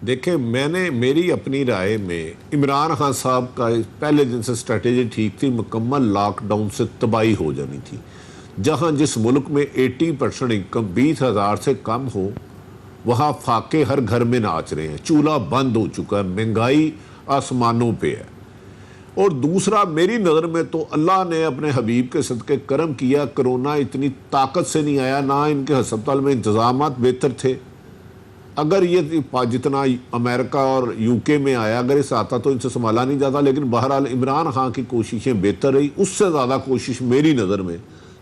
دیکھیں میری اپنی رائے میں عمران خان صاحب کا پہلے دن سے اسٹریٹجی ٹھیک تھی، مکمل لاک ڈاؤن سے تباہی ہو جانی تھی۔ جہاں جس ملک میں 80% انکم 20,000 سے کم ہو، وہاں فاقے ہر گھر میں ناچ رہے ہیں، چولہا بند ہو چکا ہے، مہنگائی آسمانوں پہ ہے۔ اور دوسرا میری نظر میں تو اللہ نے اپنے حبیب کے صدقے کرم کیا، کرونا اتنی طاقت سے نہیں آیا، نہ ان کے ہسپتال میں انتظامات بہتر تھے۔ اگر یہ جتنا امریکہ اور یو کے میں آیا، اگر اس آتا تو ان سے سنبھالا نہیں جاتا، لیکن بہرحال عمران خان کی کوششیں بہتر رہی۔ اس سے زیادہ کوشش میری نظر میں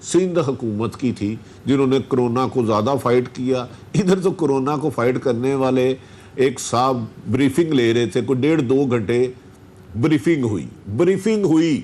سندھ حکومت کی تھی، جنہوں نے کرونا کو زیادہ فائٹ کیا۔ ادھر تو کرونا کو فائٹ کرنے والے ایک صاحب بریفنگ لے رہے تھے، کوئی 1.5-2 گھنٹے بریفنگ ہوئی،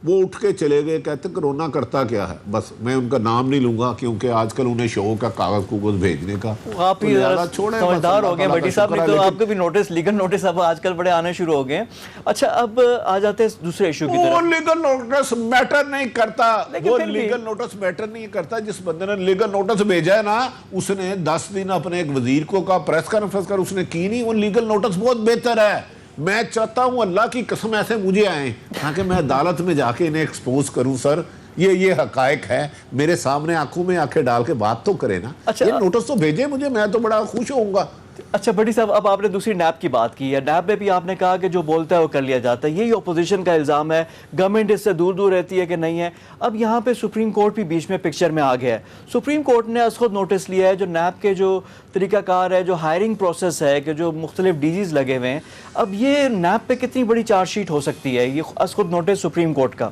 وہ اٹھ کے چلے گئے، کہتے کرونا کرتا کیا ہے۔ بس میں ان کا نام نہیں لوں گا کیونکہ آج کل انہیں شوق ہے کاغذ بھیجنے کا۔ آپ ہی سمجھدار ہو گئے بٹی صاحب، نہیں تو آپ کو بھی نوٹس، لیگل نوٹس اب آج کل بڑے آنے شروع ہو گئے ہیں۔ اچھا اب آ جاتے ہیں دوسرے ایشو کی طرف۔ وہ لیگل نوٹس میٹر نہیں کرتا، وہ لیگل نوٹس میٹر نہیں کرتا۔ جس بندے نے لیگل نوٹس بھیجا ہے نا، اس نے 10 دن اپنے ایک وزیر کو کہا پریس کانفرنس کر، اس نے کی نہیں۔ وہ لیگل نوٹس بہت بہتر ہے۔ میں چاہتا ہوں اللہ کی قسم ایسے مجھے آئیں تاکہ میں عدالت میں جا کے انہیں ایکسپوز کروں، سر یہ حقائق ہے، میرے سامنے آنکھوں میں آنکھیں ڈال کے بات تو کرے نا۔ یہ نوٹس تو بھیجے مجھے، میں تو بڑا خوش ہوں گا۔ اچھا بٹی صاحب، اب آپ نے دوسری نیب کی بات کی ہے، نیب میں بھی آپ نے کہا کہ جو بولتا ہے وہ کر لیا جاتا ہے، یہی اپوزیشن کا الزام ہے، گورنمنٹ اس سے دور دور رہتی ہے کہ نہیں ہے۔ اب یہاں پہ سپریم کورٹ بھی بیچ میں پکچر میں آ گیا ہے۔ سپریم کورٹ نے از خود نوٹس لیا ہے جو نیب کے جو طریقہ کار ہے، جو ہائرنگ پروسیس ہے، کہ جو مختلف ڈیزیز لگے ہوئے ہیں، اب یہ نیب پہ کتنی بڑی چارج شیٹ ہو سکتی ہے، یہ از خود نوٹس سپریم کورٹ کا؟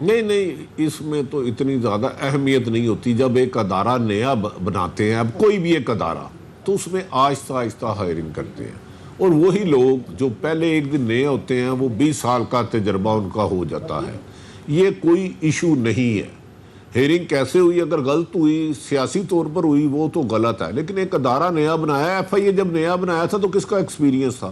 نہیں، اس میں تو اتنی زیادہ اہمیت نہیں ہوتی۔ جب ایک ادارہ نیا بناتے ہیں، اب کوئی بھی ایک ادارہ، تو اس میں آہستہ آہستہ ہائرنگ کرتے ہیں، اور وہی لوگ جو پہلے ایک دن نئے ہوتے ہیں، وہ 20 سال کا تجربہ ان کا ہو جاتا ہے۔ یہ کوئی ایشو نہیں ہے۔ ہیئرنگ کیسے ہوئی، اگر غلط ہوئی، سیاسی طور پر ہوئی، وہ تو غلط ہے، لیکن ایک ادارہ نیا بنایا، ایف آئی اے جب نیا بنایا تھا تو کس کا ایکسپیرینس تھا؟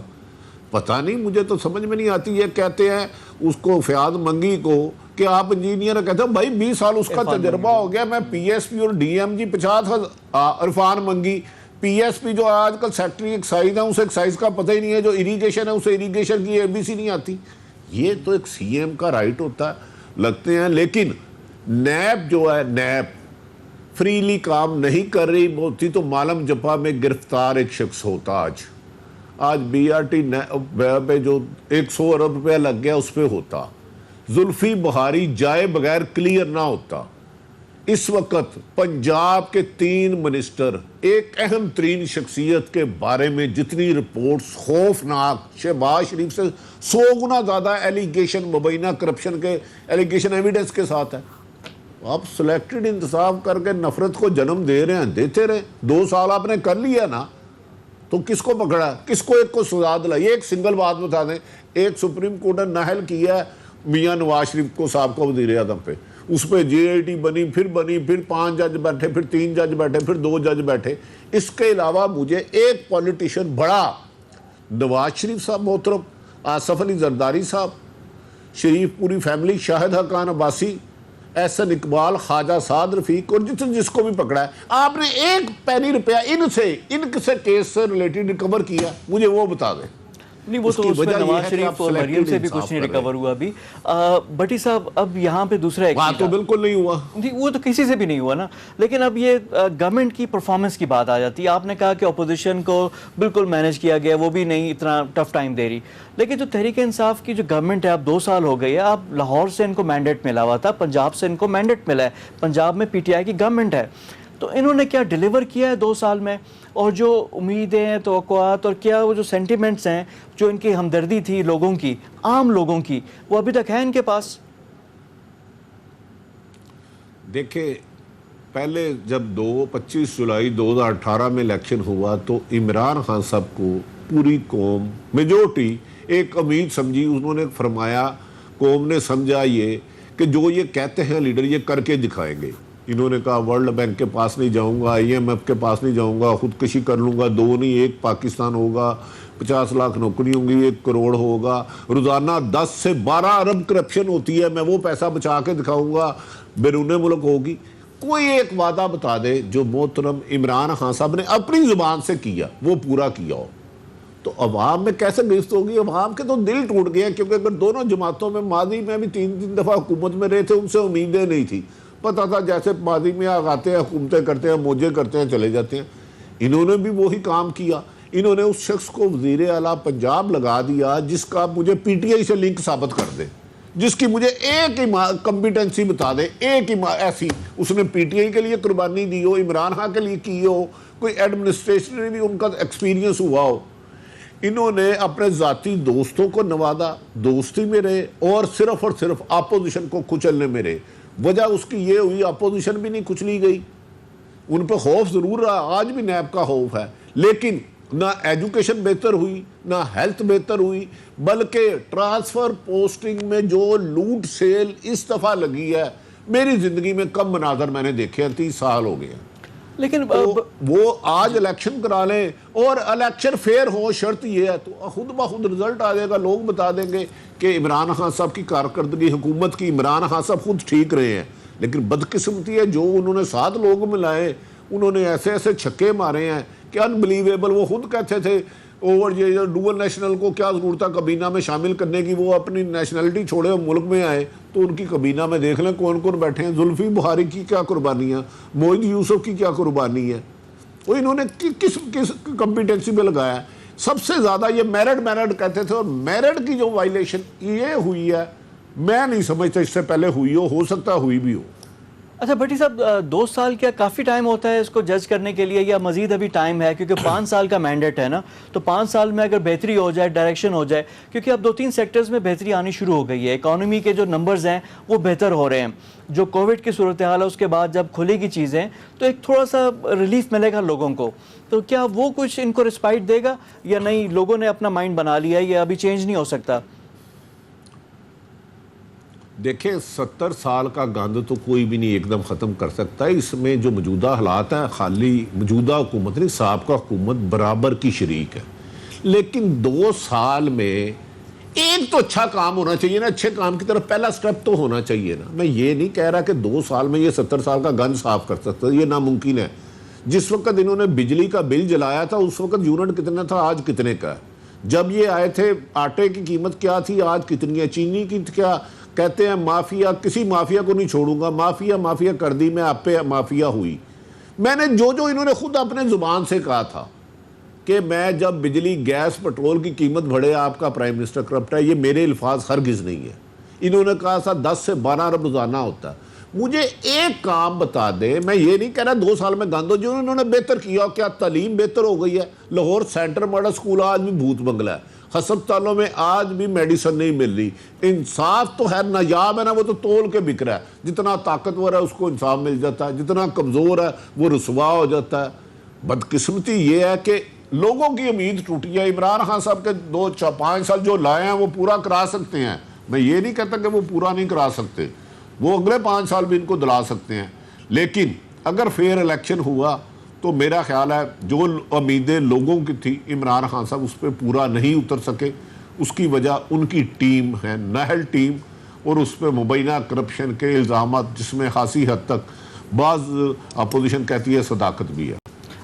پتہ نہیں، مجھے تو سمجھ میں نہیں آتی۔ یہ کہتے ہیں اس کو فیاض منگی کو کہ آپ انجینئر، کہتے ہیں بھائی 20 سال اس کا تجربہ ہو گیا، میں پی ایس پی اور ڈی ایم جی 50 عرفان منگی، پی ایس پی جو آج کل سیکٹری ایکسائز ہے، اسے ایکسائز کا پتہ ہی نہیں ہے، جو اریگیشن ہے اسے اریگیشن کی ABC نہیں آتی۔ یہ تو ایک سی ایم کا رائٹ ہوتا ہے، لگتے ہیں۔ لیکن نیب جو ہے، نیب فریلی کام نہیں کر رہی ہوتی تو مالم جپا میں گرفتار ایک شخص ہوتا۔ آج بی آر ٹی پہ جو 100 ارب روپیہ لگ گیا اس پہ ہوتا، زلفی بہاری جائے بغیر کلیئر نہ ہوتا۔ اس وقت پنجاب کے 3 منسٹر، ایک اہم ترین شخصیت کے بارے میں جتنی رپورٹس خوفناک، شہباز شریف سے 100 گنا زیادہ ایلیگیشن، مبینہ کرپشن کے ایلیگیشن ایویڈنس کے ساتھ ہے۔ آپ سلیکٹڈ انتصاب کر کے نفرت کو جنم دے رہے ہیں، دیتے رہے۔ 2 سال آپ نے کر لیا نا، تو کس کو پکڑا، کس کو ایک کو سزا دلائی؟ ایک سنگل بات بتا دیں، ایک سپریم کورٹ نے نااہل کیا ہے میاں نواز شریف کو، صاحب کو، وزیر اعظم پہ، اس پہ جے آئی ٹی بنی، پھر 5 جج بیٹھے، پھر 3 جج بیٹھے، پھر 2 جج بیٹھے۔ اس کے علاوہ مجھے ایک پولیٹیشین بڑا، نواز شریف صاحب محترم، آصف علی زرداری صاحب، شریف پوری فیملی، شاہد حقان عباسی، احسن اقبال، خواجہ سعد رفیق، اور جس کو بھی پکڑا ہے، آپ نے ایک پینی روپیہ ان سے کیس سے ریلیٹڈ ریکور کیا؟ مجھے وہ بتا دیں۔ نہیں، وہ تو اس میں نواز شریف اور مریم سے بھی کچھ نہیں ریکور ہوا ابھی۔ بٹی صاحب، اب یہاں پہ دوسرا ایک وہاں تو بالکل نہیں ہوا، وہ تو کسی سے بھی نہیں ہوا نا۔ لیکن اب یہ گورنمنٹ کی پرفارمنس کی بات آ جاتی ہے۔ آپ نے کہا کہ اپوزیشن کو بالکل مینیج کیا گیا، وہ بھی نہیں اتنا ٹف ٹائم دے رہی، لیکن جو تحریک انصاف کی جو گورنمنٹ ہے، اب 2 سال ہو گئی ہے، اب لاہور سے ان کو مینڈیٹ ملا ہوا تھا، پنجاب سے ان کو مینڈیٹ ملا ہے، پنجاب میں پی ٹی آئی کی گورنمنٹ ہے، تو انہوں نے کیا ڈیلیور کیا ہے 2 سال میں؟ اور جو امیدیں، توقعات، اور کیا وہ جو سینٹیمنٹس ہیں، جو ان کی ہمدردی تھی لوگوں کی، عام لوگوں کی، وہ ابھی تک ہے ان کے پاس؟ دیکھیں، پہلے جب 25 جولائی 2018 میں الیکشن ہوا تو عمران خان صاحب کو پوری قوم، میجورٹی، ایک امید سمجھی۔ انہوں نے فرمایا، قوم نے سمجھا یہ کہ جو یہ کہتے ہیں لیڈر، یہ کر کے دکھائیں گے۔ انہوں نے کہا ورلڈ بینک کے پاس نہیں جاؤں گا، IMF کے پاس نہیں جاؤں گا، خودکشی کر لوں گا، 2 نہیں 1 پاکستان ہوگا، 50 لاکھ نوکری ہوں گی، 1 کروڑ ہوگا، روزانہ 10 سے 12 ارب کرپشن ہوتی ہے، میں وہ پیسہ بچا کے دکھاؤں گا، بیرون ملک ہوگی۔ کوئی ایک وعدہ بتا دے جو محترم عمران خان صاحب نے اپنی زبان سے کیا وہ پورا کیا ہو، تو عوام میں کیسے گرفت ہوگی؟ عوام کے تو دل ٹوٹ گئے، کیونکہ اگر دونوں جماعتوں میں ماضی میں بھی 3 دفعہ حکومت میں رہے تھے، ان سے امیدیں نہیں تھی، پتہ تھا جیسے ماضی میں آتے ہیں حکومتیں کرتے ہیں، موجے کرتے ہیں، چلے جاتے ہیں۔ انہوں نے بھی وہی کام کیا، انہوں نے اس شخص کو وزیر اعلیٰ پنجاب لگا دیا جس کا مجھے پی ٹی آئی سے لنک ثابت کر دے، جس کی مجھے ایک ہی کمپیٹنسی بتا دے، ایک ہی ایسی اس نے پی ٹی آئی کے لیے قربانی دی ہو، عمران خان کے لیے کی ہو، کوئی ایڈمنسٹریشن بھی ان کا ایکسپیرینس ہوا ہو۔ انہوں نے اپنے ذاتی دوستوں کو نوازا، دوستی میں رہے، اور صرف اپوزیشن کو کچلنے میں رہے۔ وجہ اس کی یہ ہوئی اپوزیشن بھی نہیں کچلی گئی، ان پہ خوف ضرور رہا، آج بھی نیب کا خوف ہے، لیکن نہ ایجوکیشن بہتر ہوئی، نہ ہیلتھ بہتر ہوئی، بلکہ ٹرانسفر پوسٹنگ میں جو لوٹ سیل اس دفعہ لگی ہے، میری زندگی میں کم مناظر میں نے دیکھے ہیں، 30 سال ہو گئے ہیں۔ لیکن وہ آج الیکشن کرا لیں اور الیکشن فیئر ہو، شرط یہ ہے تو خود بخود رزلٹ آ جائے گا، لوگ بتا دیں گے کہ عمران خان صاحب کی کارکردگی حکومت کی، عمران خان صاحب خود ٹھیک رہے ہیں۔ لیکن بدقسمتی ہے جو انہوں نے 7 لوگ ملائے، انہوں نے ایسے چھکے مارے ہیں کہ انبلیویبل۔ وہ خود کہتے تھے اور یہ ڈوئل نیشنل کو کیا ضرورت ہے کابینہ میں شامل کرنے کی، وہ اپنی نیشنلٹی چھوڑے اور ملک میں آئے، تو ان کی کابینہ میں دیکھ لیں کون کون بیٹھے ہیں۔ زلفی بخاری کی کیا قربانی ہے، موعد یوسف کی کیا قربانی ہے، وہ انہوں نے کس کمپیٹنسی میں لگایا ہے۔ سب سے زیادہ یہ میرٹ کہتے تھے، اور میرٹ کی جو وائلیشن یہ ہوئی ہے، میں نہیں سمجھتا اس سے پہلے ہوئی ہو سکتا ہوئی بھی ہو۔ اچھا بھٹی صاحب، 2 سال کیا کافی ٹائم ہوتا ہے اس کو جج کرنے کے لیے، یا مزید ابھی ٹائم ہے؟ کیونکہ 5 سال کا مینڈیٹ ہے نا، تو 5 سال میں اگر بہتری ہو جائے، ڈائریکشن ہو جائے، کیونکہ اب 2-3 سیکٹرز میں بہتری آنی شروع ہو گئی ہے، اکانومی کے جو نمبرز ہیں وہ بہتر ہو رہے ہیں، جو کووڈ کی صورتحال ہے اس کے بعد جب کھلے گی چیزیں تو ایک تھوڑا سا ریلیف ملے گا لوگوں کو، تو کیا وہ کچھ ان کو رسپائٹ دے گا یا نہیں؟ لوگوں نے اپنا مائنڈ بنا لیا ہے، یہ ابھی چینج نہیں ہو سکتا؟ دیکھیں 70 سال کا گند تو کوئی بھی نہیں ایک دم ختم کر سکتا ہے۔ اس میں جو موجودہ حالات ہیں، خالی موجودہ حکومت نہیں، سابقہ حکومت برابر کی شریک ہے، لیکن 2 سال میں ایک تو اچھا کام ہونا چاہیے نا، اچھے کام کی طرف پہلا سٹیپ تو ہونا چاہیے نا۔ میں یہ نہیں کہہ رہا کہ 2 سال میں یہ 70 سال کا گند صاف کر سکتا ہے، یہ ناممکن ہے۔ جس وقت انہوں نے بجلی کا بل جلایا تھا اس وقت یونٹ کتنا تھا، آج کتنے کا ہے؟ جب یہ آئے تھے آٹے کی قیمت کیا تھی، آج کتنی ہے؟ چینی کی کیا کہتے ہیں مافیا، کسی مافیا کو نہیں چھوڑوں گا، مافیا کر دی، میں آپ پہ مافیا ہوئی۔ میں نے جو انہوں نے خود اپنے زبان سے کہا تھا کہ میں جب بجلی گیس پٹرول کی قیمت بڑھے آپ کا پرائم منسٹر کرپٹ ہے، یہ میرے الفاظ ہرگز نہیں ہے۔ انہوں نے کہا تھا 10 سے 12 ارب روزانہ ہوتا ہے۔ مجھے ایک کام بتا دے، میں یہ نہیں کہہ رہا 2 سال میں گند ہو، جو انہوں نے بہتر کیا، کیا تعلیم بہتر ہو گئی ہے؟ لاہور سینٹر ماڈل سکول آج بھی بھوت بنگلہ ہے، ہسپتالوں میں آج بھی میڈیسن نہیں مل رہی۔ انصاف تو ہے، نایاب ہے نا، وہ تو تول کے بک رہا ہے، جتنا طاقتور ہے اس کو انصاف مل جاتا ہے، جتنا کمزور ہے وہ رسوا ہو جاتا ہے۔ بدقسمتی یہ ہے کہ لوگوں کی امید ٹوٹی ہے۔ عمران خان صاحب کے 2-5 سال جو لائے ہیں وہ پورا کرا سکتے ہیں، میں یہ نہیں کہتا کہ وہ پورا نہیں کرا سکتے، وہ اگلے 5 سال بھی ان کو دلا سکتے ہیں، لیکن اگر فیئر الیکشن ہوا تو میرا خیال ہے جو امیدیں لوگوں کی تھی عمران خان صاحب اس پہ پورا نہیں اتر سکے۔ اس کی وجہ ان کی ٹیم ہے، نہل ٹیم، اور اس پہ مبینہ کرپشن کے الزامات جس میں خاصی حد تک بعض اپوزیشن کہتی ہے صداقت بھی ہے۔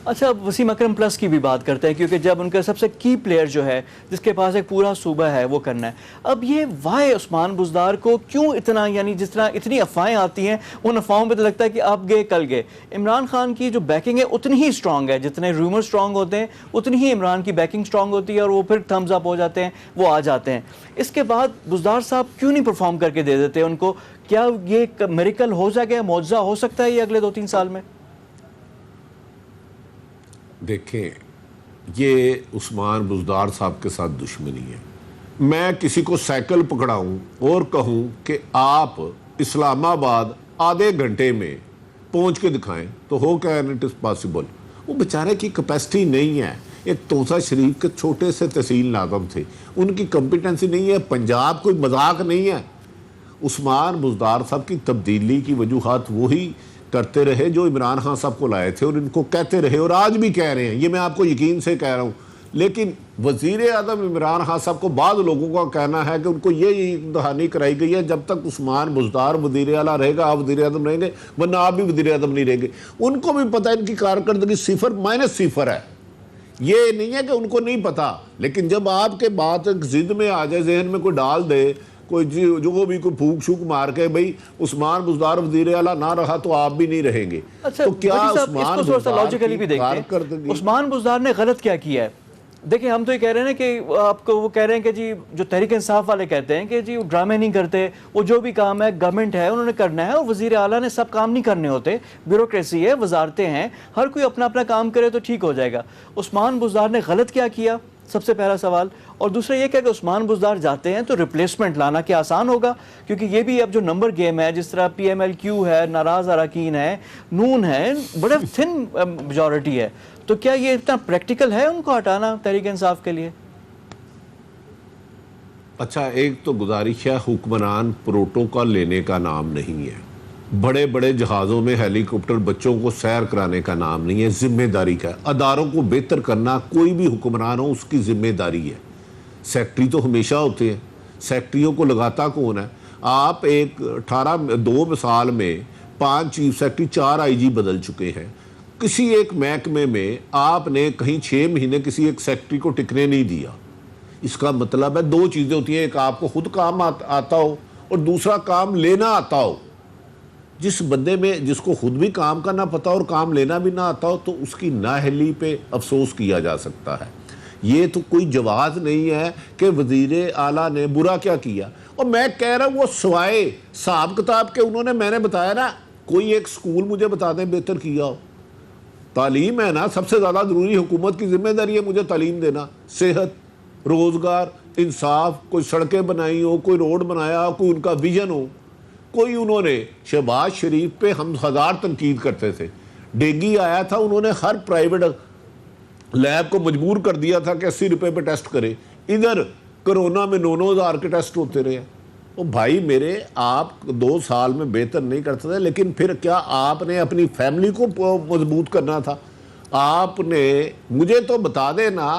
اچھا وسیم اکرم پلس کی بھی بات کرتے ہیں، کیونکہ جب ان کا سب سے کی پلیئر جو ہے جس کے پاس ایک پورا صوبہ ہے وہ کرنا ہے، اب یہ وائی عثمان بزدار کو کیوں اتنا، یعنی جس طرح اتنی افواہیں آتی ہیں ان افواہوں پہ تو لگتا ہے کہ اب گئے کل گئے۔ عمران خان کی جو بیکنگ ہے اتنی ہی اسٹرانگ ہے، جتنے رومر اسٹرانگ ہوتے ہیں اتنی ہی عمران کی بیکنگ اسٹرانگ ہوتی ہے، اور وہ پھر تھمز اپ ہو جاتے ہیں، وہ آ جاتے ہیں۔ اس کے بعد بزدار صاحب کیوں نہیں پرفارم کر کے دے دیتے ان کو؟ کیا یہ میریکل ہو جائے گا، معجزہ ہو سکتا ہے یہ اگلے 2-3 سال میں؟ دیکھیں یہ عثمان بزدار صاحب کے ساتھ دشمنی ہے۔ میں کسی کو سائیکل پکڑاؤں اور کہوں کہ آپ اسلام آباد آدھے گھنٹے میں پہنچ کے دکھائیں تو ہو کیا اٹ از پاسبل؟ وہ بیچارے کی کیپیسٹی نہیں ہے۔ ایک توسا شریف کے چھوٹے سے تحصیل ناظم تھے، ان کی کمپیٹنسی نہیں ہے۔ پنجاب کوئی مذاق نہیں ہے۔ عثمان بزدار صاحب کی تبدیلی کی وجوہات وہی کرتے رہے جو عمران خان صاحب کو لائے تھے، اور ان کو کہتے رہے اور آج بھی کہہ رہے ہیں، یہ میں آپ کو یقین سے کہہ رہا ہوں لیکن وزیر اعظم عمران خان صاحب کو بعض لوگوں کا کہنا ہے کہ ان کو یہ دہانی کرائی گئی ہے جب تک عثمان بزدار وزیر اعلیٰ رہے گا آپ وزیر اعظم رہیں گے، ورنہ آپ بھی وزیر اعظم نہیں رہیں گے۔ ان کو بھی پتہ ہے ان کی کارکردگی -0 ہے، یہ نہیں ہے کہ ان کو نہیں پتا، لیکن جب آپ کے بات ضد میں آ جائے، ذہن میں کوئی ڈال دے، کوئی جو بھی کوئی پھونک شوک مار کے بھئی عثمان بزدار وزیر اعلیٰ نہ رہا تو آپ بھی نہیں رہیں گے، اچھا تو کیا بھٹی صاحب، عثمان اس کو تھوڑا سا بزدار لاجیکلی بھی کی دیکھتے ہیں، کارکردگی عثمان بزدار نے غلط کیا کیا ہے؟ دیکھیں ہم تو یہ کہہ رہے ہیں کہ آپ کو وہ کہہ رہے ہیں کہ جی جو تحریک انصاف والے کہتے ہیں کہ جی وہ ڈرامے نہیں کرتے، وہ جو بھی کام ہے گورنمنٹ ہے انہوں نے کرنا ہے، اور وزیر اعلیٰ نے سب کام نہیں کرنے ہوتے، بیوروکریسی ہے، وزارتیں ہیں، ہر کوئی اپنا اپنا کام کرے تو ٹھیک ہو جائے گا۔ عثمان بزدار نے غلط کیا کیا، سب سے پہلا سوال، اور دوسرا یہ کہ اگر عثمان بزدار جاتے ہیں تو ریپلیسمنٹ لانا کیا آسان ہوگا؟ کیونکہ یہ بھی اب جو نمبر گیم ہے، جس طرح پی ایم ایل کیو ہے، ناراض اراکین ہے، نون ہے، بڑے تھن میجورٹی ہے، تو کیا یہ اتنا پریکٹیکل ہے ان کو ہٹانا تحریک انصاف کے لیے؟ اچھا، ایک تو گزارش ہے، حکمران پروٹوکول لینے کا نام نہیں ہے، بڑے بڑے جہازوں میں ہیلی کاپٹر بچوں کو سیر کرانے کا نام نہیں ہے، ذمہ داری کا ہے۔ اداروں کو بہتر کرنا کوئی بھی حکمران ہو اس کی ذمہ داری ہے۔ سیکٹری تو ہمیشہ ہوتے ہیں، سیکٹریوں کو لگاتا کون ہے؟ آپ 2 سال میں 5 چیف سیکٹری، 4 آئی جی بدل چکے ہیں۔ کسی ایک محکمے میں آپ نے کہیں 6 مہینے کسی ایک سیکٹری کو ٹکنے نہیں دیا۔ اس کا مطلب ہے 2 چیزیں ہوتی ہیں، ایک آپ کو خود کام آتا ہو اور دوسرا کام لینا آتا ہو۔ جس بندے میں جس کو خود بھی کام کرنا پتا اور کام لینا بھی نہ آتا ہو تو اس کی نااہلی پہ افسوس کیا جا سکتا ہے۔ یہ تو کوئی جواز نہیں ہے کہ وزیر اعلیٰ نے برا کیا کیا، اور میں کہہ رہا ہوں وہ سوائے حساب کتاب کے میں نے بتایا نا، کوئی ایک سکول مجھے بتا دیں بہتر کیا ہو۔ تعلیم ہے نا سب سے زیادہ ضروری، حکومت کی ذمہ داری ہے مجھے تعلیم دینا، صحت، روزگار، انصاف، کوئی سڑکیں بنائی ہو، کوئی روڈ بنایا ہو، کوئی ان کا ویژن ہو۔ کوئی انہوں نے شہباز شریف پہ ہم 1000 تنقید کرتے تھے، ڈینگی آیا تھا، انہوں نے ہر پرائیویٹ لیب کو مجبور کر دیا تھا کہ 80 روپے پہ ٹیسٹ کرے، ادھر کرونا میں 9,000 کے ٹیسٹ ہوتے رہے۔ او بھائی میرے، آپ 2 سال میں بہتر نہیں کرتے تھے، لیکن پھر کیا آپ نے اپنی فیملی کو مضبوط کرنا تھا؟ آپ نے مجھے تو بتا دینا،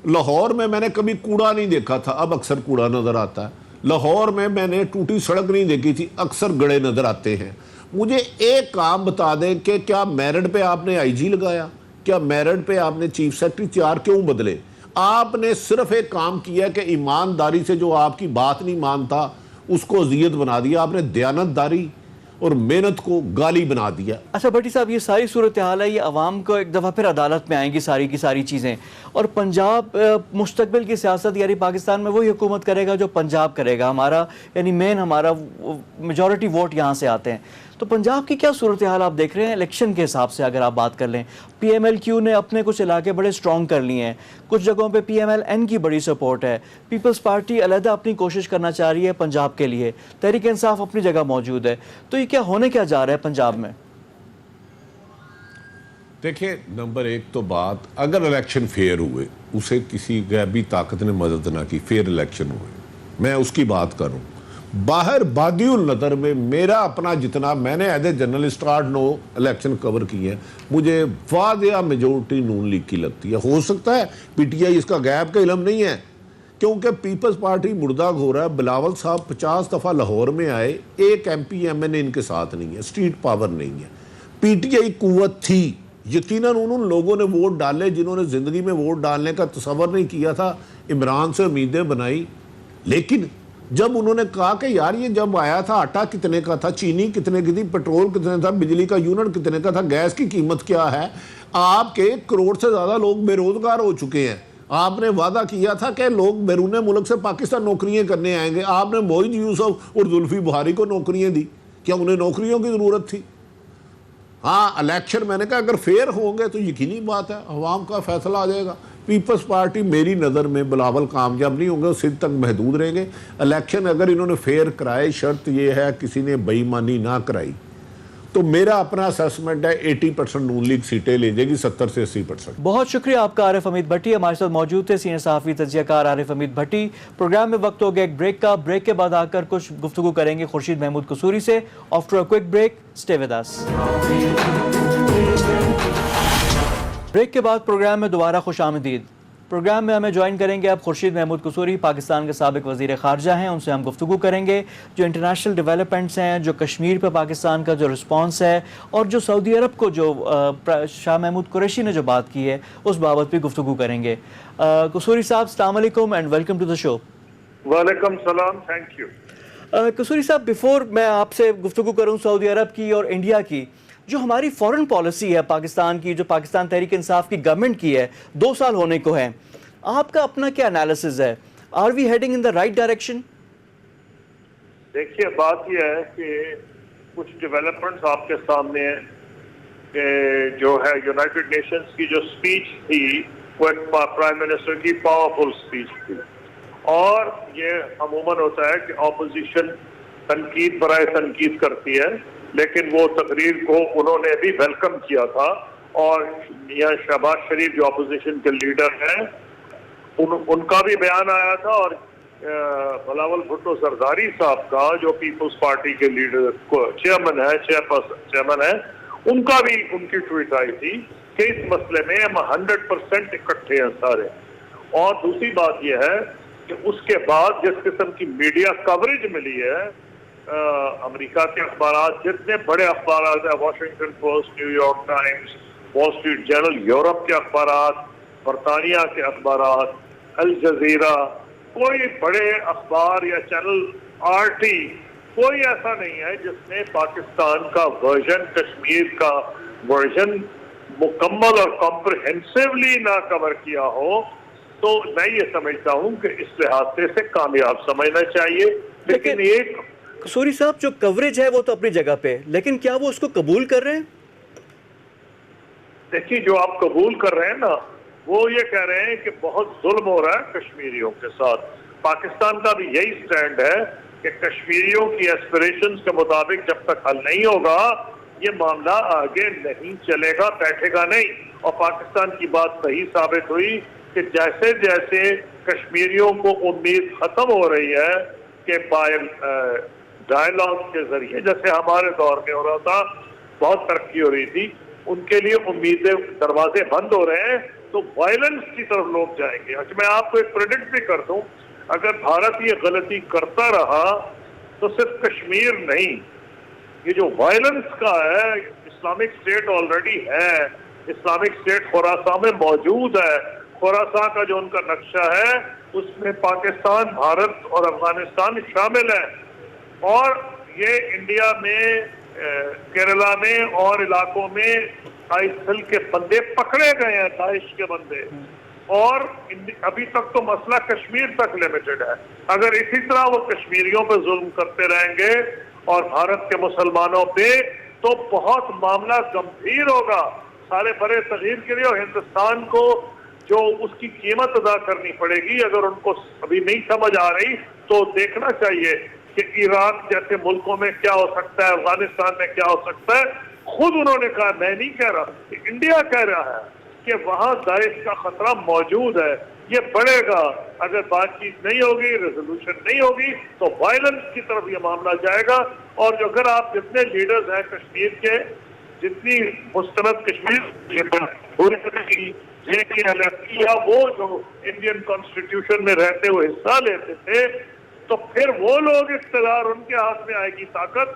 لاہور میں نے کبھی کوڑا نہیں دیکھا تھا، اب اکثر کوڑا نظر آتا ہے۔ لاہور میں نے ٹوٹی سڑک نہیں دیکھی تھی، اکثر گڑے نظر آتے ہیں۔ مجھے ایک کام بتا دیں کہ کیا میرٹ پہ آپ نے آئی جی لگایا؟ کیا میرٹ پہ آپ نے چیف سیکٹری 4 کیوں بدلے؟ آپ نے صرف ایک کام کیا کہ ایمانداری سے جو آپ کی بات نہیں مانتا اس کو اذیت بنا دیا، آپ نے دیانتداری اور محنت کو گالی بنا دیا۔ اچھا بھٹی صاحب، یہ ساری صورتحال ہے، یہ عوام کو ایک دفعہ پھر عدالت میں آئیں گی ساری کی ساری چیزیں، اور پنجاب مستقبل کی سیاست یعنی پاکستان میں وہی حکومت کرے گا جو پنجاب کرے گا، ہمارا یعنی ہمارا میجورٹی ووٹ یہاں سے آتے ہیں۔ تو پنجاب کی کیا صورتحال آپ دیکھ رہے ہیں الیکشن کے حساب سے؟ اگر آپ بات کر لیں، پی ایم ایل کیو نے اپنے کچھ علاقے بڑے سٹرونگ کر لیے ہیں، کچھ جگہوں پہ پی ایم ایل این کی بڑی سپورٹ ہے، پیپلز پارٹی علیحدہ اپنی کوشش کرنا چاہ رہی ہے پنجاب کے لیے، تحریک انصاف اپنی جگہ موجود ہے، تو یہ کیا ہونے کیا جا رہا ہے پنجاب میں؟ دیکھیں، نمبر 1 تو بات، اگر الیکشن فیئر ہوئے، اسے کسی غیبی طاقت نے مدد نہ کی، فیئر الیکشن ہوئے، میں اس کی بات کروں۔ باہر بادی النظر میں میرا اپنا جتنا میں نے ایز اے جرنلسٹ 8-9 الیکشن کور کیے ہیں، مجھے واضح میجورٹی نون لیگ کی لگتی ہے۔ ہو سکتا ہے پی ٹی آئی اس کا غیب کا علم نہیں ہے، کیونکہ پیپلز پارٹی مردہ گھورا ہے۔ بلاول صاحب 50 دفعہ لاہور میں آئے، ایک ایم پی ایم این اے ان کے ساتھ نہیں ہے، اسٹریٹ پاور نہیں ہے۔ پی ٹی آئی قوت تھی، یقیناً ان لوگوں نے ووٹ ڈالے جنہوں نے زندگی میں ووٹ ڈالنے کا تصور نہیں کیا تھا، عمران سے امیدیں بنائی، لیکن جب انہوں نے کہا کہ یار یہ جب آیا تھا آٹا کتنے کا تھا، چینی کتنے کی تھی، پیٹرول کتنے تھا، بجلی کا یونٹ کتنے کا تھا، گیس کی قیمت کیا ہے، آپ کے 1 کروڑ سے زیادہ لوگ بے روزگار ہو چکے ہیں۔ آپ نے وعدہ کیا تھا کہ لوگ بیرون ملک سے پاکستان نوکریاں کرنے آئیں گے، آپ نے معید یوسف اور زلفی بخاری کو نوکریاں دی، کیا انہیں نوکریوں کی ضرورت تھی؟ ہاں، الیکشن میں نے کہا اگر فیئر ہوں گے تو یقینی بات ہے عوام کا فیصلہ آ جائے گا۔ پیپلز پارٹی میری نظر میں بلاول کامیاب نہیں ہوں گے، سندھ تک محدود رہیں گے۔ الیکشن اگر انہوں نے فیئر کرائے، شرط یہ ہے کسی نے بے ایمانی نہ کرائی، تو میرا اپنا اسیسمنٹ ہے 80% نون لیگ سیٹیں لے جائے گی، 70 سے 80%۔ بہت شکریہ آپ کا عارف حمید بھٹی، ہمارے ساتھ موجود تھے سینئر صحافی تجزیہ کار عارف حمید بھٹی۔ پروگرام میں وقت ہو گیا ایک بریک کا، بریک کے بعد آ کر کچھ گفتگو کریں گے خورشید محمود قصوری سے۔ After a quick break, stay with us. Break کے بعد پروگرام میں دوبارہ خوش آمدید۔ پروگرام میں ہمیں جوائن کریں گے اب خورشید محمود قصوری، پاکستان کے سابق وزیر خارجہ ہیں. ان سے ہم گفتگو کریں گے جو انٹرنیشنل ڈیولپمنٹس ہیں، جو کشمیر پہ پاکستان کا جو رسپانس ہے، اور جو سعودی عرب کو جو شاہ محمود قریشی نے جو بات کی ہے اس بابت بھی گفتگو کریں گے. قصوری صاحب السلام علیکم اینڈ ویلکم ٹو دا شو. وعلیکم السلام، تھینک یو. قصوری صاحب، بیفور میں آپ سے گفتگو کروں سعودی عرب کی اور انڈیا کی، جو ہماری فورن پالیسی ہے پاکستان کی، جو پاکستان تحریک انصاف کی گورنمنٹ کی ہے، 2 سال ہونے کو ہیں، آپ کا اپنا کیا انالیسز ہے؟ Are we heading in the right direction? دیکھیے، بات یہ ہے کہ کچھ ڈیولپمنٹس آپ کے سامنے ہیں کہ جو ہے یونائٹڈ نیشنز کی جو سپیچ تھی وہ ایک پرائم منسٹر کی پاورفل سپیچ تھی، اور یہ عموماً ہوتا ہے کہ اپوزیشن تنقید برائے تنقید کرتی ہے، لیکن وہ تقریر کو انہوں نے بھی ویلکم کیا تھا. اور یہاں شہباز شریف جو اپوزیشن کے لیڈر ہیں ان کا بھی بیان آیا تھا، اور بلاول بھٹو زرداری صاحب کا جو پیپلز پارٹی کے لیڈر چیئرمین ہے ان کا بھی ان کی ٹویٹ آئی تھی کہ اس مسئلے میں ہم 100% اکٹھے ہیں سارے. اور دوسری بات یہ ہے کہ اس کے بعد جس قسم کی میڈیا کوریج ملی ہے، امریکہ کے اخبارات، جتنے بڑے اخبارات ہیں، Washington Post, New York Times, Wall Street Journal, Europe کے اخبارات، برطانیہ کے اخبارات، الجزیرہ، کوئی بڑے اخبار یا چینل، آر ٹی، کوئی ایسا نہیں ہے جس نے پاکستان کا ورژن، کشمیر کا ورژن مکمل اور کمپریہنسولی نہ کور کیا ہو. تو میں یہ سمجھتا ہوں کہ اس لحاظ سے کامیاب سمجھنا چاہیے. لیکن ایک قصوری صاحب، جو کوریج ہے وہ تو اپنی جگہ پہ، لیکن کیا وہ اس کو قبول کر رہے ہیں؟ دیکھیے، جو آپ قبول کر رہے ہیں نا، وہ یہ کہہ رہے ہیں کہ بہت ظلم ہو رہا ہے کشمیریوں کے ساتھ. پاکستان کا بھی یہی سٹینڈ ہے کہ کشمیریوں کی ایسپریشنز کے مطابق جب تک حل نہیں ہوگا یہ معاملہ آگے نہیں چلے گا، بیٹھے گا نہیں. اور پاکستان کی بات صحیح ثابت ہوئی کہ جیسے جیسے کشمیریوں کو امید ختم ہو رہی ہے کہ ڈائیلاگ کے ذریعے، جیسے ہمارے دور میں ہو رہا تھا، بہت ترقی ہو رہی تھی، ان کے لیے امیدیں، دروازے بند ہو رہے ہیں تو وائلنس کی طرف لوگ جائیں گے. اچھا، میں آپ کو ایک پریڈکٹ بھی کر دوں، اگر بھارت یہ غلطی کرتا رہا تو صرف کشمیر نہیں، یہ جو وائلنس کا ہے، اسلامک اسٹیٹ آلریڈی ہے، اسلامک اسٹیٹ خراسان میں موجود ہے. خراسان کا جو ان کا نقشہ ہے اس میں پاکستان، بھارت اور افغانستان شامل ہیں، اور یہ انڈیا میں، کیرلا میں اور علاقوں میں آئیسل کے بندے پکڑے گئے ہیں، داعش کے بندے. اور ابھی تک تو مسئلہ کشمیر تک لمیٹڈ ہے. اگر اسی طرح وہ کشمیریوں پہ ظلم کرتے رہیں گے اور بھارت کے مسلمانوں پہ، تو بہت معاملہ گمبھیر ہوگا سارے بڑے صغیر کے لیے. اور ہندوستان کو جو اس کی قیمت ادا کرنی پڑے گی، اگر ان کو ابھی نہیں سمجھ آ رہی تو دیکھنا چاہیے کہ ایران جیسے ملکوں میں کیا ہو سکتا ہے، افغانستان میں کیا ہو سکتا ہے. خود انہوں نے کہا، میں نہیں کہہ رہا، انڈیا کہہ رہا ہے کہ وہاں داعش کا خطرہ موجود ہے، یہ بڑھے گا. اگر بات چیت نہیں ہوگی، ریزولوشن نہیں ہوگی، تو وائلنس کی طرف یہ معاملہ جائے گا. اور جو اگر آپ جتنے لیڈرز ہیں کشمیر کے، جتنی مستند کشمیر یا وہ جو انڈین کانسٹیٹیوشن میں رہتے ہوئے حصہ لیتے تھے، تو پھر وہ لوگ اقتدار ان کے ہاتھ میں آئے گی طاقت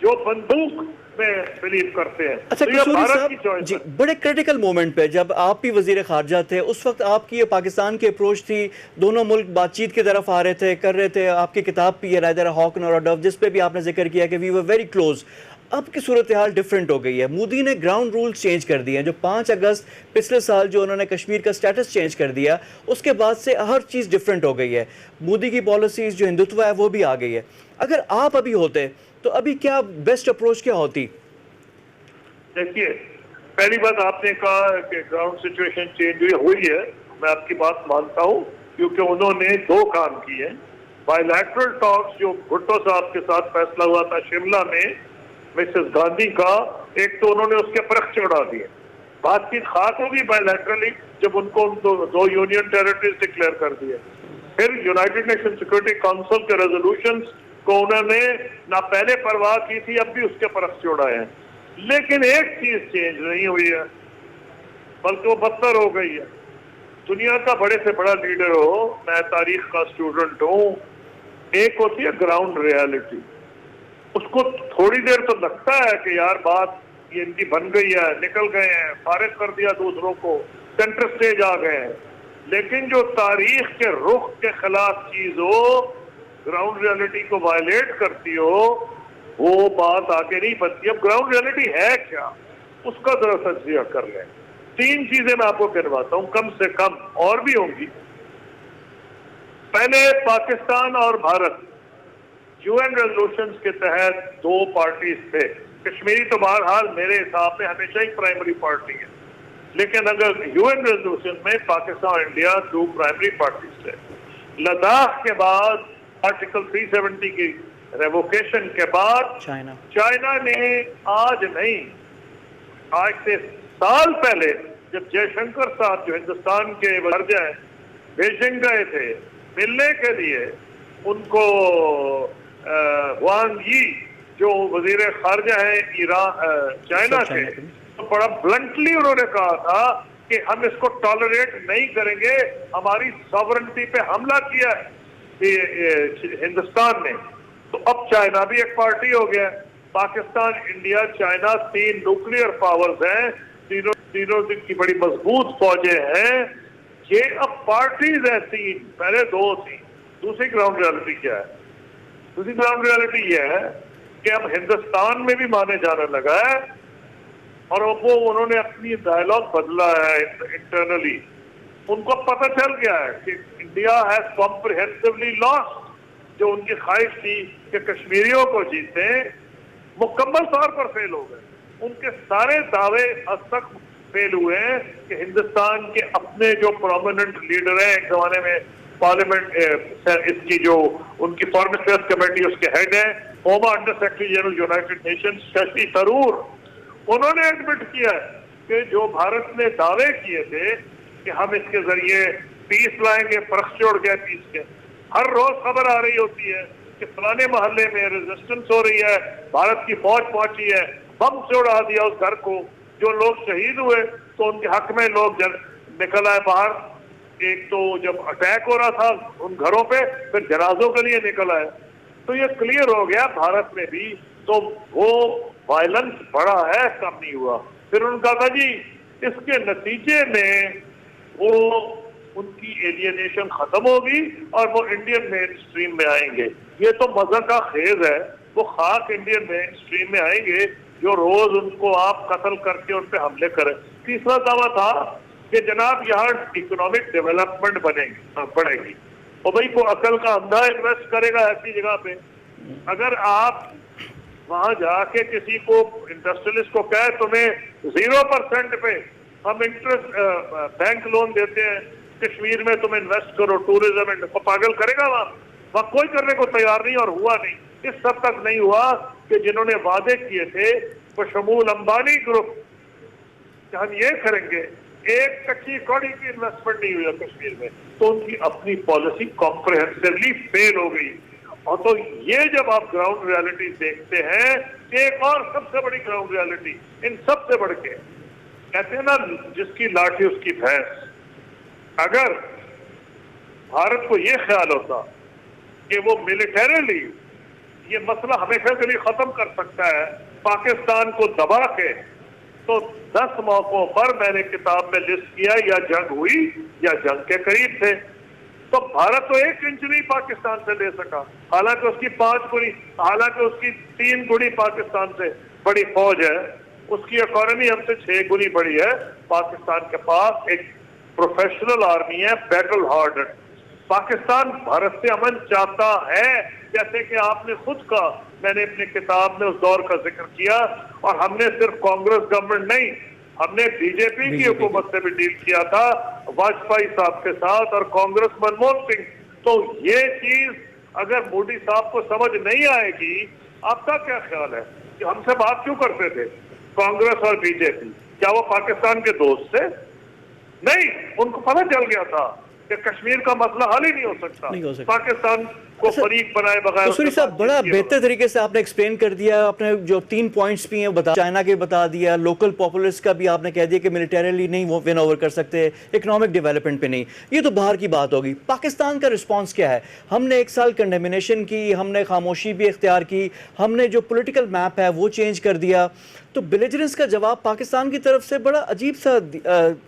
جو بندوق میں بلیو کرتے ہیں. اچھا قصوری صاحب جی، بڑے کریٹیکل مومنٹ پہ جب آپ بھی وزیر خارجہ تھے، اس وقت آپ کی یہ پاکستان کی اپروچ تھی، دونوں ملک بات چیت کی طرف آ رہے تھے، کر رہے تھے. آپ کی کتاب بھی ہے رائدر ہاک نور ڈو، جس پہ بھی آپ نے ذکر کیا کہ وی ور ویری کلوز. اب کی صورتحال ڈیفرنٹ ہو گئی ہے. مودی نے گراؤنڈ رولز چینج کر دیے ہیں. جو 5 اگست پچھلے سال جو انہوں نے کشمیر کا سٹیٹس چینج کر دیا، اس کے بعد سے ہر چیز ڈیفرنٹ ہو گئی ہے. مودی کی پالیسیز جو ہندوتوا ہے وہ بھی آ گئی ہے. اگر آپ ابھی ہوتے تو ابھی کیا بیسٹ اپروچ کیا ہوتی؟ دیکھیے، پہلی بات آپ نے کہا کہ گراؤنڈ سچویشن چینج ہوئی ہے، میں آپ کی بات مانتا ہوں، کیونکہ انہوں نے 2 کام کیے. بائی لیٹرل ٹاکس جو بھٹو صاحب کے ساتھ فیصلہ ہوا تھا شملہ میں مسز گاندھی کا، ایک تو انہوں نے اس کے پرخ چڑھا دیے. بات چیت خاص ہوگی بائی لیٹرلی جب ان کو 2 یونین ٹیریٹریز ڈکلیئر کر دیے. پھر یونائٹڈ نیشن سیکورٹی کونسل کے ریزولوشنز کو انہوں نے نہ پہلے پرواہ کی تھی، اب بھی اس کے پرخ چڑھائے ہیں. لیکن ایک چیز چینج نہیں ہوئی ہے، بلکہ وہ بدتر ہو گئی ہے. دنیا کا بڑے سے بڑا لیڈر ہو، میں تاریخ کا اسٹوڈنٹ ہوں، ایک ہوتی ہے گراؤنڈ ریالٹی. اس کو تھوڑی دیر تو لگتا ہے کہ یار بات یہ ان کی بن گئی ہے، نکل گئے ہیں، فارغ کر دیا دوسروں کو، سینٹر سٹیج آ گئے ہیں. لیکن جو تاریخ کے رخ کے خلاف چیز ہو، گراؤنڈ ریالٹی کو وائلیٹ کرتی ہو، وہ بات آگے نہیں بنتی. اب گراؤنڈ ریالٹی ہے کیا، اس کا ذرا تجزیہ کر لیں. 3 چیزیں میں آپ کو کہواتا ہوں، کم سے کم اور بھی ہوں گی. پہلے پاکستان اور بھارت یو این ریزولوشنز کے تحت 2 پارٹیز تھے. کشمیری تو بہرحال میرے حساب میں ہمیشہ ہی پرائمری پارٹی ہے، لیکن اگر یو این ریزولوشن میں پاکستان اور انڈیا 2 پرائمری پارٹیز تھے. لداخ کے بعد آرٹیکل 370 کی ریووکیشن کے بعد چائنا نے آج نہیں، آج سے سال پہلے جب جے شنکر صاحب جو ہندوستان کے وزیر ہیں بیجنگ گئے تھے ملنے کے لیے، ان کو وانگ یی جو وزیر خارجہ ہیں چائنا کے، تو بڑا بلنٹلی انہوں نے کہا تھا کہ ہم اس کو ٹالریٹ نہیں کریں گے، ہماری ساورنٹی پہ حملہ کیا ہے ہندوستان نے. تو اب چائنا بھی ایک پارٹی ہو گیا. Pakistan, India, China 3 nuclear powers ہیں، تینوں کی بڑی مضبوط فوجیں ہیں. یہ اب پارٹیز ہیں 3، پہلے 2 تھیں. دوسری گراؤنڈ ریالٹی کیا ہے؟ دوسری گراؤنڈ ریالٹی یہ ہے کہ اب ہندوستان میں بھی مانے جانے لگا ہے، اور وہ انہوں نے اپنی ڈائلاگ بدلا ہے انٹرنلی. ان کو پتہ چل گیا ہے کہ انڈیا ہیز کمپریہنسولی لاسٹ. جو ان کی خواہش تھی کہ کشمیریوں کو جیتیں، مکمل طور پر فیل ہو گئے. ان کے سارے دعوے اب تک فیل ہوئے ہیں کہ ہندوستان کے اپنے جو پرومیننٹ لیڈر ہیں، ایک زمانے میں پارلیمنٹ اس کی جو ان کی فارن افیئرس کمیٹی اس کے ہیڈ ہیں، former under secretary general United Nations Shashi Tharoor, انہوں نے ایڈمٹ کیا ہے کہ جو بھارت نے دعوے کیے تھے کہ ہم اس کے ذریعے پیس لائیں گے، پرخ چھوڑ گئے پیس کے. ہر روز خبر آ رہی ہوتی ہے کہ فلانے محلے میں ریزسٹنس ہو رہی ہے، بھارت کی فوج پہنچی ہے، بم سے اڑا دیا اس گھر کو. جو لوگ شہید ہوئے تو ان کے حق میں لوگ نکل آئے باہر. ایک تو جب اٹیک ہو رہا تھا ان گھروں پہ، پھر جنازوں کے لیے نکل آئے. تو یہ کلیئر ہو گیا بھارت میں بھی. تو وہ وائلنس بڑا ہے، کم نہیں ہوا. پھر ان کا کہا جی اس کے نتیجے میں وہ ان کی ایلینیشن ختم ہوگی اور وہ انڈین مین اسٹریم میں آئیں گے. یہ تو مزہ کا خیز ہے. وہ خاک انڈین مین اسٹریم میں آئیں گے جو روز ان کو آپ قتل کر کے ان پہ حملے کریں. تیسرا دعویٰ تھا کہ جناب یہاں اکنامک ڈیولپمنٹ بڑھے گی. اور بھائی کو عقل کا اندھا انویسٹ کرے گا ایسی جگہ پہ. اگر آپ وہاں جا کے کسی کو انڈسٹریلسٹ کو کہے تمہیں 0% پہ ہم انٹرسٹ بینک لون دیتے ہیں کشمیر میں، تم انویسٹ کرو ٹوریزم، کو پاگل کرے گا. وہاں کوئی کرنے کو تیار نہیں، اور ہوا نہیں. اس حد تک نہیں ہوا کہ جنہوں نے وعدے کیے تھے بشمول امبانی گروپ کہ ہم یہ کریں گے، ایک کچی کوڑی کی انویسٹمنٹ نہیں ہوئی کشمیر میں. تو ان کی اپنی پالیسی کمپریہنسولی فیل ہو گئی. اور تو یہ جب آپ گراؤنڈ ریالٹی دیکھتے ہیں، ایک اور سب سے بڑی گراؤنڈ ریالٹی ان سب سے بڑھ کے، کہتے ہیں نا جس کی لاٹھی اس کی بھینس. اگر بھارت کو یہ خیال ہوتا کہ وہ ملیٹریلی یہ مسئلہ ہمیشہ کے لیے ختم کر سکتا ہے پاکستان کو دبا کے، تو 10 موقعوں پر میں نے کتاب میں لسٹ کیا یا جنگ ہوئی یا جنگ کے قریب تھے. تو بھارت تو 1 انچ نہیں پاکستان سے لے سکا، حالانکہ اس کی 5 گنی، حالانکہ اس کی 3 گنی پاکستان سے بڑی فوج ہے. اس کی اکانومی ہم سے 6 گنی بڑی ہے. پاکستان کے پاس ایک پروفیشنل آرمی ہے، بیٹل ہارڈنڈ. پاکستان بھارت سے امن چاہتا ہے، جیسے کہ آپ نے خود کہا، میں نے اپنی کتاب میں اس دور کا ذکر کیا. اور ہم نے صرف کانگریس گورنمنٹ نہیں، ہم نے بی جے پی کی حکومت سے بھی ڈیل کیا تھا، واجپئی صاحب کے ساتھ اور کانگریس منموہن سنگھ. تو یہ چیز اگر مودی صاحب کو سمجھ نہیں آئے گی، آپ کا کیا خیال ہے کہ ہم سے بات کیوں کرتے تھے کانگریس اور بی جے پی؟ کیا وہ پاکستان کے دوست تھے؟ نہیں، ان کو پتہ چل گیا تھا کہ کشمیر کا مسئلہ حل ہی نہیں نہیں ہو سکتا. نہیں ہو سکتا. پاکستان کو فریق بنائے بغیر. قصوری صاحب بڑا بہتر طریقے سے آپ نے ایکسپلین کر دیا. آپ نے جو 3 پوائنٹس بھی ہیں بتا چائنا کے بتا دیا, لوکل پاپولرس کا بھی آپ نے کہہ دیا کہ ملیٹریلی نہیں وہ ون اوور کر سکتے, اکنامک ڈیولپمنٹ پہ نہیں. یہ تو باہر کی بات ہوگی. پاکستان کا رسپانس کیا ہے؟ ہم نے 1 سال کنڈیمنیشن کی, ہم نے خاموشی بھی اختیار کی, ہم نے جو پولیٹیکل میپ ہے وہ چینج کر دیا. تو بیلیجرنس کا جواب پاکستان کی طرف سے بڑا عجیب سا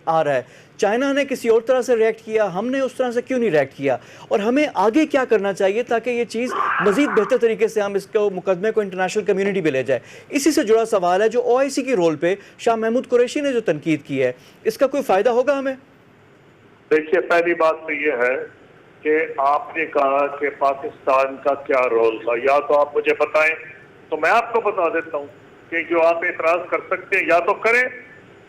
آ رہا ہے. چائنا نے کسی اور طرح سے ریئیکٹ کیا, ہم نے اس طرح سے کیوں نہیں ریئیکٹ کیا؟ اور ہمیں آگے کیا کرنا چاہیے تاکہ یہ چیز مزید بہتر طریقے سے ہم اس کو مقدمے کو انٹرنیشنل کمیونٹی پہ لے جائے؟ اسی سے جڑا سوال ہے جو OIC کے رول پہ شاہ محمود قریشی نے جو تنقید کی ہے, اس کا کوئی فائدہ ہوگا ہمیں؟ دیکھیے, پہلی بات تو یہ ہے کہ آپ نے کہا کہ پاکستان کا کیا رول تھا. یا تو آپ مجھے بتائیں تو میں آپ کو بتا دیتا ہوں کہ جو آپ اعتراض کر سکتے ہیں یا تو کریں,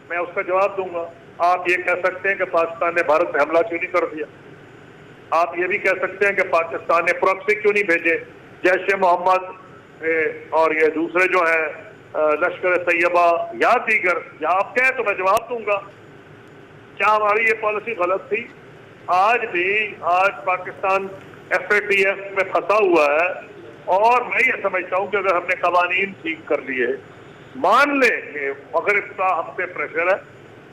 میں اس کا جواب دوں گا. آپ یہ کہہ سکتے ہیں کہ پاکستان نے بھارت پہ حملہ کیوں نہیں کر دیا. آپ یہ بھی کہہ سکتے ہیں کہ پاکستان نے پراکسی کیوں نہیں بھیجے, جیش محمد اور یہ دوسرے جو ہیں لشکر طیبہ یا دیگر. یا آپ کہیں تو میں جواب دوں گا. کیا ہماری یہ پالیسی غلط تھی؟ آج پاکستان FATF میں پھنسا ہوا ہے, اور میں یہ سمجھتا ہوں کہ اگر ہم نے قوانین ٹھیک کر لیے, مان لیں کہ اگر اس کا ہم پہ پریشر ہے,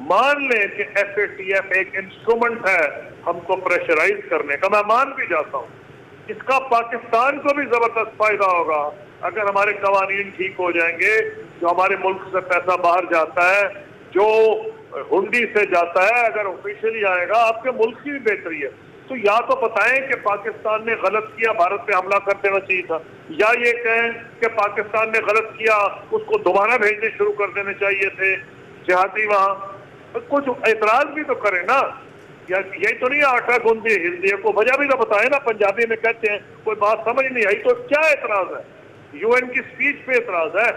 مان لیں کہ FATF ایک انسٹرومنٹ ہے ہم کو پریشرائز کرنے کا, میں مان بھی جاتا ہوں. اس کا پاکستان کو بھی زبردست فائدہ ہوگا اگر ہمارے قوانین ٹھیک ہو جائیں گے. جو ہمارے ملک سے پیسہ باہر جاتا ہے, جو ہنڈی سے جاتا ہے, اگر آفیشلی آئے گا آپ کے ملک کی بھی بہتری ہے. تو یا تو بتائیں کہ پاکستان نے غلط کیا, بھارت پہ حملہ کر دینا چاہیے تھا, یا یہ کہیں کہ پاکستان نے غلط کیا, اس کو دوبارہ بھیجنے شروع کر دینے چاہیے تھے جہادی وہاں. کچھ اعتراض بھی تو کریں نا. یا یہی تو نہیں آٹا گوندی ہل دیے, کو وجہ بھی تو بتائیں نا. پنجابی میں کہتے ہیں کوئی بات سمجھ نہیں آئی تو کیا اعتراض ہے؟ UN کی اسپیچ پہ اعتراض ہے.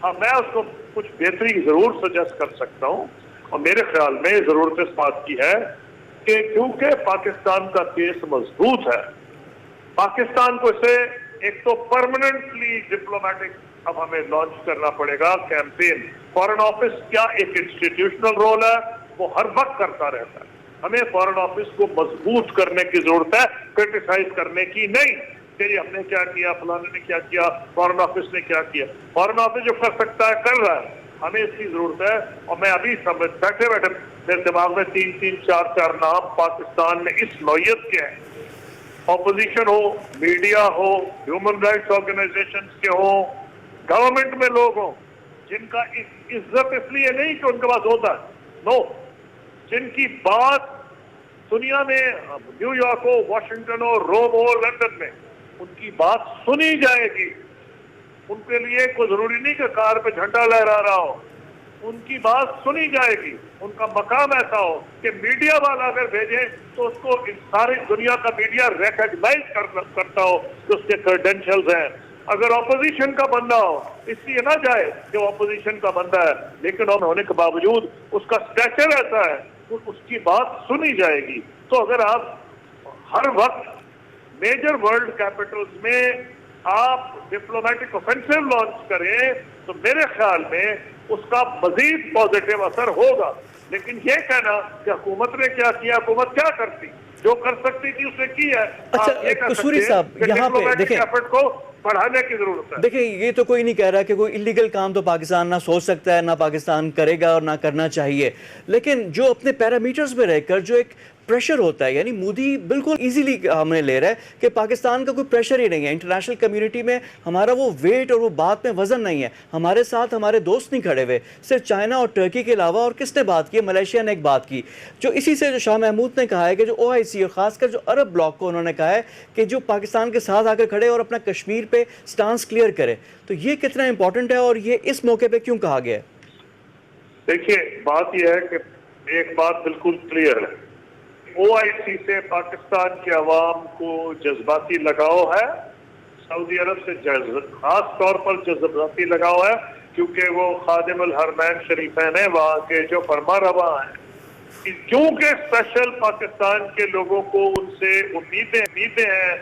ہاں, میں اس کو کچھ بہتری ضرور سجیسٹ کر سکتا ہوں, اور میرے خیال میں ضرورت اس بات کی ہے کہ کیونکہ پاکستان کا کیس مضبوط ہے, پاکستان کو اسے ایک تو پرماننٹلی ڈپلومیٹک اب ہمیں لانچ کرنا پڑے گا کیمپین. فارن آفس کیا ایک انسٹیٹیوشنل رول ہے, وہ ہر وقت کرتا رہتا ہے. ہمیں فارن آفس کو مضبوط کرنے کی ضرورت ہے, کرٹیسائز کرنے کی نہیں کہ ہم نے کیا کیا, فلانے نے کیا کیا, فارن آفس نے کیا کیا. فارن آفس جو کر سکتا ہے کر رہا ہے, ہمیں اس کی ضرورت ہے. اور میں ابھی بیٹھے میرے دماغ میں 3 4 نام پاکستان میں اس نوعیت کے ہیں, اپوزیشن ہو, میڈیا ہو, ہیومن رائٹس آرگنائزیشنز کے ہوں, گورنمنٹ میں لوگ ہوں, جن کا عزت اس لیے نہیں کہ ان کے پاس ہوتا ہے, نو, جن کی بات دنیا میں نیو یارک ہو, واشنگٹن ہو, روم ہو, لندن میں, ان کی بات سنی جائے گی. ان کے لیے کوئی ضروری نہیں کہ کار پہ جھنڈا لہرا رہا ہو, ان کی بات سنی جائے گی. ان کا مقام ایسا ہو کہ میڈیا والا اگر بھیجے تو اس کو ساری دنیا کا میڈیا ریکگنائز کرتا ہو کہ اس کے کریڈینشلز ہیں. اگر اپوزیشن کا بندہ ہو, اس لیے نہ جائے کہ وہ اپوزیشن کا بندہ ہے, لیکن ہونے کے باوجود اس کا اسٹیچر ایسا ہے, اس کی بات سنی جائے گی. تو اگر آپ ہر وقت میجر ورلڈ کیپٹلز میں آپ ڈپلومیٹک آفینسو لانچ کریں تو میرے خیال میں اس کا مزید پازیٹیو اثر ہوگا. لیکن یہ کہنا کہ حکومت نے کیا کیا, حکومت کیا کرتی, جو کر سکتی تھی اسے کی ہے. اچھا قصوری صاحب, یہاں پہ دیکھیں ایفرٹ کو بڑھانے کی ضرورت ہے. دیکھیں, یہ تو کوئی نہیں کہہ رہا کہ کوئی انلیگل کام تو پاکستان نہ سوچ سکتا ہے, نہ پاکستان کرے گا اور نہ کرنا چاہیے, لیکن جو اپنے پیرامیٹرز پہ رہ کر جو ایک پریشر ہوتا ہے, یعنی مودی بالکل ایزیلی ہمیں لے رہا ہے کہ پاکستان کا کوئی پریشر ہی نہیں ہے. انٹرنیشنل کمیونٹی میں ہمارا وہ ویٹ اور وہ بات میں وزن نہیں ہے. ہمارے ساتھ ہمارے دوست نہیں کھڑے ہوئے, صرف چائنا اور ٹرکی کے علاوہ. اور کس نے بات کی؟ ملیشیا نے ایک بات کی, جو اسی سے جو شاہ محمود نے کہا ہے کہ جو OIC اور خاص کر جو عرب بلاک کو انہوں نے کہا ہے کہ جو پاکستان کے ساتھ آ کر کھڑے اور اپنا کشمیر پہ سٹانس کلیئر کرے. تو یہ کتنا امپورٹنٹ ہے اور یہ اس موقع پہ کیوں کہا گیا ہے؟ دیکھیے, بات یہ ہے کہ ایک بات بالکل کلیئر ہے, OIC سے پاکستان کے عوام کو جذباتی لگاؤ ہے, سعودی عرب سے خاص طور پر جذباتی لگاؤ ہے, کیونکہ وہ خادم الحرمین شریفین ہیں, وہاں کے جو فرما روا ہیں. کیونکہ اسپیشل پاکستان کے لوگوں کو ان سے امیدیں ہیں,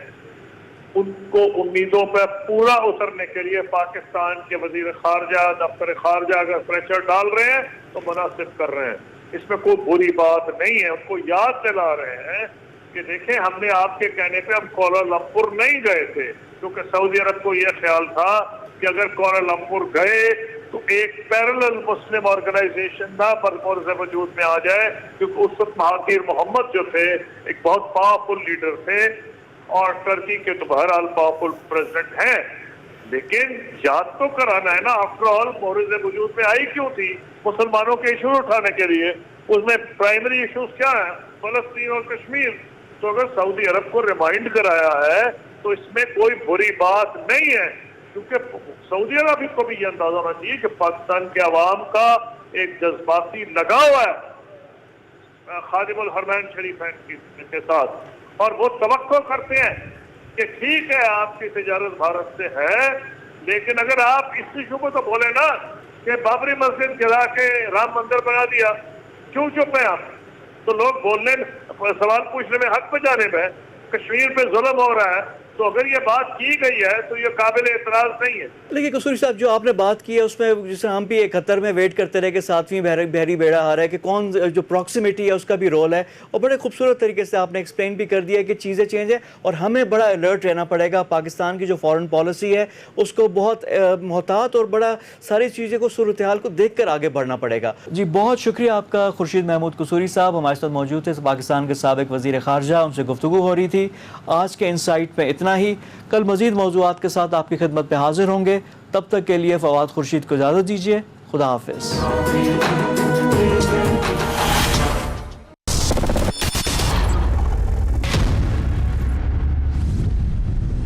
ان کو امیدوں پہ پورا اترنے کے لیے پاکستان کے وزیر خارجہ, دفتر خارجہ اگر پریشر ڈال رہے ہیں تو مناسب کر رہے ہیں. اس میں کوئی بری بات نہیں ہے. ان کو یاد دلا رہے ہیں کہ دیکھیں ہم نے آپ کے کہنے پہ ہم کوالالمپور نہیں گئے تھے، کیونکہ سعودی عرب کو یہ خیال تھا کہ اگر کوالالمپور گئے تو ایک پیرلل مسلم آرگنائزیشن نہ مورد وجود میں آ جائے، کیونکہ اس وقت مہاتیر محمد جو تھے ایک بہت پاورفل لیڈر تھے اور ٹرکی کے تو بہرحال پاورفل پریزیڈنٹ ہیں، لیکن یاد تو کرانا ہے نا، آفٹر آل مورد وجود میں آئی کیوں تھی؟ مسلمانوں کے ایشو اٹھانے کے لیے۔ اس میں پرائمری ایشوز کیا ہیں؟ فلسطین اور کشمیر۔ تو اگر سعودی عرب کو ریمائنڈ کرایا ہے تو اس میں کوئی بری بات نہیں ہے، کیونکہ سعودی عرب کو بھی یہ اندازہ ہونا چاہیے کہ پاکستان کے عوام کا ایک جذباتی لگاؤ ہے خادم الحرمین شریفین کے ساتھ، اور وہ توقع کرتے ہیں کہ ٹھیک ہے آپ کی تجارت بھارت سے ہے، لیکن اگر آپ اس ایشو کو تو بولے نا کہ بابری مسجد گرا کے رام مندر بنا دیا، کیوں چپ ہیں آپ؟ تو لوگ بولنے سوال پوچھنے میں حق پہ جانب ہے، کشمیر پہ ظلم ہو رہا ہے، تو اگر یہ بات کی گئی ہے تو یہ قابل اعتراض نہیں ہے۔ لیکن قصوری صاحب جو آپ نے بات کی ہے اس میں جسے ہم بھی 71 میں ویٹ کرتے رہے کہ 7ویں بحری بیڑا آ رہا ہے کہ کون جو پراکسیمیٹی ہے اس کا بھی رول ہے، اور بڑے خوبصورت طریقے سے آپ نے ایکسپلین بھی کر دیا کہ چیزیں چینج ہیں اور ہمیں بڑا الرٹ رہنا پڑے گا۔ پاکستان کی جو فارن پالیسی ہے اس کو بہت محتاط اور بڑا ساری چیزیں کو صورتحال کو دیکھ کر آگے بڑھنا پڑے گا۔ جی بہت شکریہ آپ کا خورشید محمود قصوری صاحب ہمارے ساتھ موجود تھے، پاکستان کے سابق وزیر خارجہ، ان سے گفتگو ہو رہی تھی۔ آج کے انسائٹ میں اتنا ہی، کل مزید موضوعات کے ساتھ آپ کی خدمت پہ حاضر ہوں گے، تب تک کے لیے فواد خورشید کو اجازت دیجیے، خدا حافظ۔